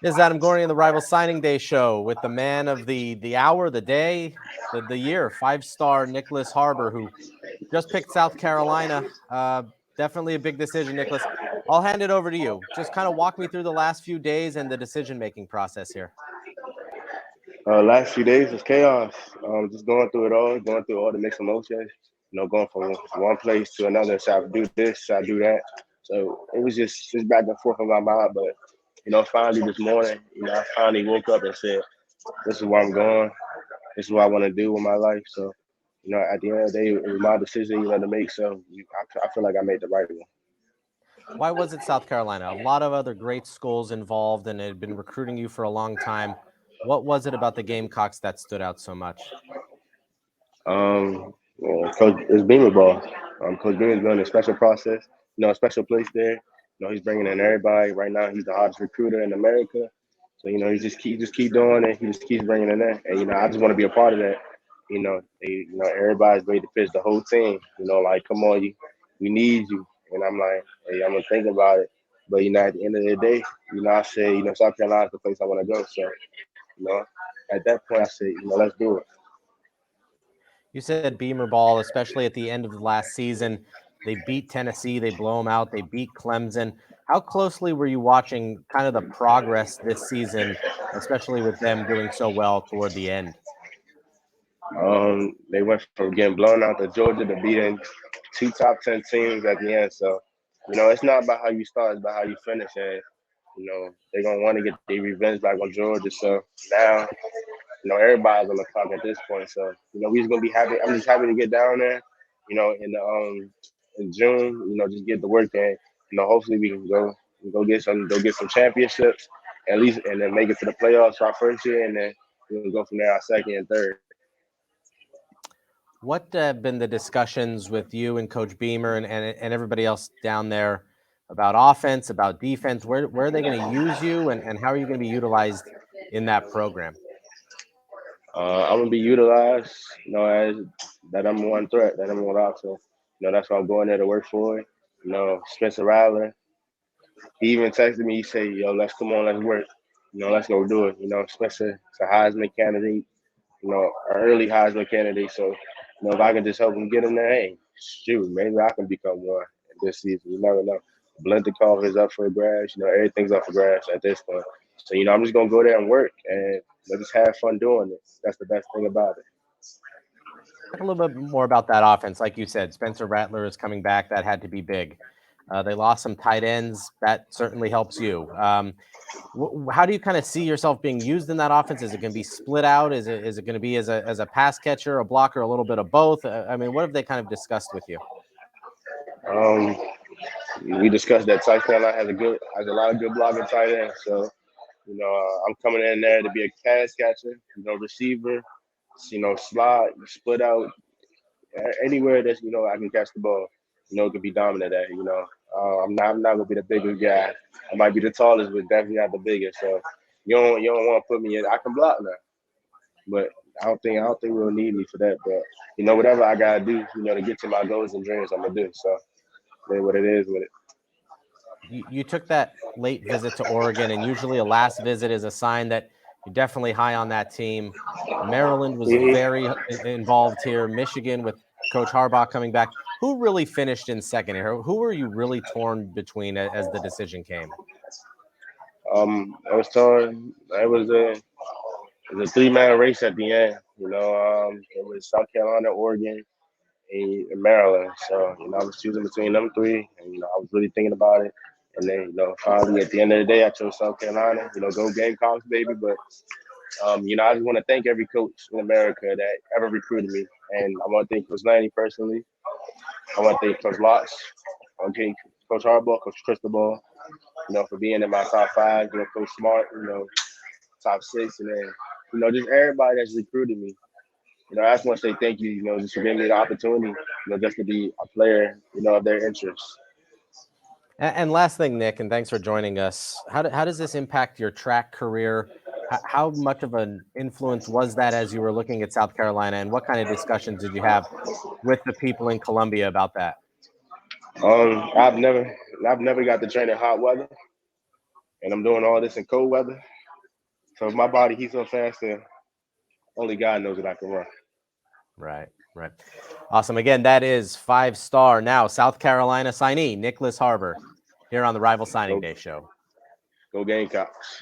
This is Adam Gorney in the Rival Signing Day show with the man of the hour, the day, the year, five-star Nyckoles Harbor, who just picked South Carolina. Definitely a big decision, Nyckoles. I'll hand it over to you. Just kind of walk me through the last few days and the decision-making process here. Last few days was chaos. Just going through it all, going through all the mixed emotions. Going from one place to another. Should I do this? Should I do that? So it was just back and forth in my mind. But finally this morning, I finally woke up and said, "This is where I'm going. This is what I want to do with my life." So, at the end of the day, it was my decision, to make. So I feel like I made the right one. Why was it South Carolina? A lot of other great schools involved, and had been recruiting you for a long time. What was it about the Gamecocks that stood out so much? Coach, it's Beamer ball. Coach Beamer's doing a special process, a special place there. He's bringing in everybody. Right now, he's the hottest recruiter in America. So he just keep doing it. He just keeps bringing it in, and I just want to be a part of that. Everybody's ready to pitch the whole team. Like, come on, we need you. And I'm like, hey, I'm gonna think about it. But at the end of the day, I say, South Carolina's the place I want to go. So, at that point, I say, let's do it. You said Beamer ball, especially at the end of the last season. They beat Tennessee, they blow them out, they beat Clemson. How closely were you watching kind of the progress this season, especially with them doing so well toward the end? They went from getting blown out to Georgia to beating two top 10 teams at the end. So, it's not about how you start, it's about how you finish. And, they're going to want to get their revenge back on Georgia. So now, everybody's on the clock at this point. So, we just going to be happy. I'm just happy to get down there, in June, just get the work in. Hopefully we can go get some championships at least, and then make it to the playoffs our first year, and then we can go from there our second and third. What have been the discussions with you and Coach Beamer and everybody else down there about offense, about defense? Where are they going to use you, and how are you going to be utilized in that program? I'm gonna be utilized, as that number one threat, that number one option. That's what I'm going there to work for. Spencer Rattler, he even texted me. He said, "Yo, let's come on, let's work. Let's go do it." Spencer is a Heisman candidate. An early Heisman candidate. So, if I can just help him get him there, hey, shoot, maybe I can become one this season. You never know. Blindenkoff is up for grabs. Everything's up for grabs at this point. So, I'm just gonna go there and work and just have fun doing it. That's the best thing about it. Talk a little bit more about that offense. Like you said, Spencer Rattler is coming back. That had to be big. They lost some tight ends. That certainly helps you. How do you kind of see yourself being used in that offense? Is it going to be split out? Is it going to be as a pass catcher, a blocker, a little bit of both? I mean, what have they kind of discussed with you? We discussed that South Carolina has a lot of good blocking tight ends. So, I'm coming in there to be a pass catcher, receiver, slot, split out, anywhere that I can catch the ball. It could be dominant at. I'm not gonna be the biggest guy. I might be the tallest, but definitely not the biggest. So you don't want to put me in. I can block now, but I don't think we'll need me for that. But whatever I gotta do, to get to my goals and dreams, I'm gonna do. So that's what it is with it. You took that late visit to Oregon, and usually a last visit is a sign that you're definitely high on that team. Maryland was very involved here. Michigan with Coach Harbaugh coming back. Who really finished in second here? Who were you really torn between as the decision came? I was torn. It was a 3-man race at the end. It was South Carolina, Oregon, and Maryland. So I was choosing between them three, and I was really thinking about it. And then finally at the end of the day, I chose South Carolina. Go Gamecocks, baby. But I just want to thank every coach in America that ever recruited me, and I want to thank Coach Laney personally. I want to thank Coach Lotz, okay, Coach Harbaugh, Coach Cristobal, for being in my top 5. Coach Smart, top 6, and then just everybody that's recruited me. I just want to say thank you. Just for giving me the opportunity, just to be a player, of their interests. And last thing, Nick, and thanks for joining us. How does this impact your track career? How much of an influence was that as you were looking at South Carolina, and what kind of discussions did you have with the people in Columbia about that? I've never got to train in hot weather. and I'm doing all this in cold weather. So if my body heats up faster, only God knows that I can run. Right, right. Awesome. Again, that is 5-star now South Carolina signee Nyckoles Harbor here on the Rival Signing Go, Day show. go Gamecocks.